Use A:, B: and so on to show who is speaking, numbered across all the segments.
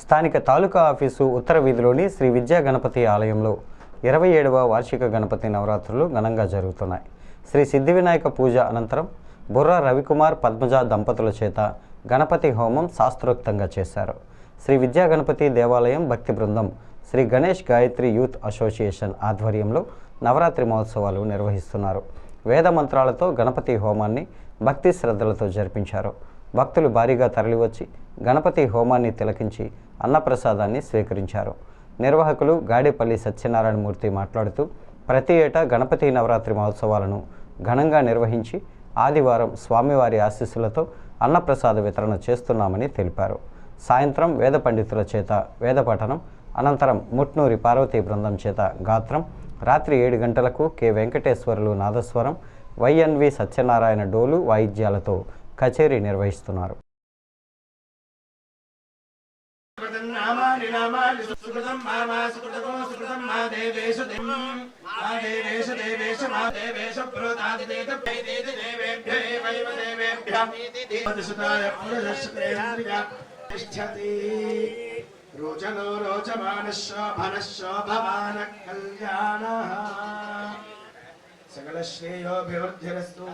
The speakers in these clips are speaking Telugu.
A: స్థానిక తాలూకా ఆఫీసు ఉత్తర వీధిలోని శ్రీ విద్యా గణపతి ఆలయంలో 27వ వార్షిక గణపతి నవరాత్రులు ఘనంగా జరుగుతున్నాయి. శ్రీ సిద్ధి వినాయక పూజ అనంతరం బుర్రా రవికుమార్ పద్మజ దంపతుల చేత గణపతి హోమం శాస్త్రోక్తంగా చేశారు. శ్రీ విద్యా గణపతి దేవాలయం భక్తి బృందం శ్రీ గణేష్ గాయత్రి యూత్ అసోసియేషన్ ఆధ్వర్యంలో నవరాత్రి మహోత్సవాలు నిర్వహిస్తున్నారు. వేద మంత్రాలతో గణపతి హోమాన్ని భక్తి శ్రద్ధలతో జరిపించారు. భక్తులు భారీగా తరలివచ్చి గణపతి హోమాన్ని తిలకించి అన్నప్రసాదాన్ని స్వీకరించారు. నిర్వాహకులు గాడేపల్లి సత్యనారాయణమూర్తి మాట్లాడుతూ ప్రతి ఏటా గణపతి నవరాత్రి మహోత్సవాలను ఘనంగా నిర్వహించి ఆదివారం స్వామివారి ఆశీస్సులతో అన్నప్రసాద వితరణ చేస్తున్నామని తెలిపారు. సాయంత్రం వేద పండితుల చేత వేద పఠనం, అనంతరం ముట్నూరి పార్వతీ బృందం చేత గాత్రం, రాత్రి 7 గంటలకు కె వెంకటేశ్వర్లు నాదస్వరం, వైఎన్వి సత్యనారాయణ డోలు వాయిద్యాలతో కచేరీ నిర్వహిస్తున్నారు.
B: रोचनो रोचमानः शोभनः शोभमानः कल्याणः सकलश्रेयोभिवृद्धिरस्तु।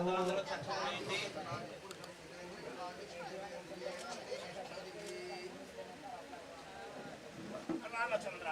B: रामचंद्र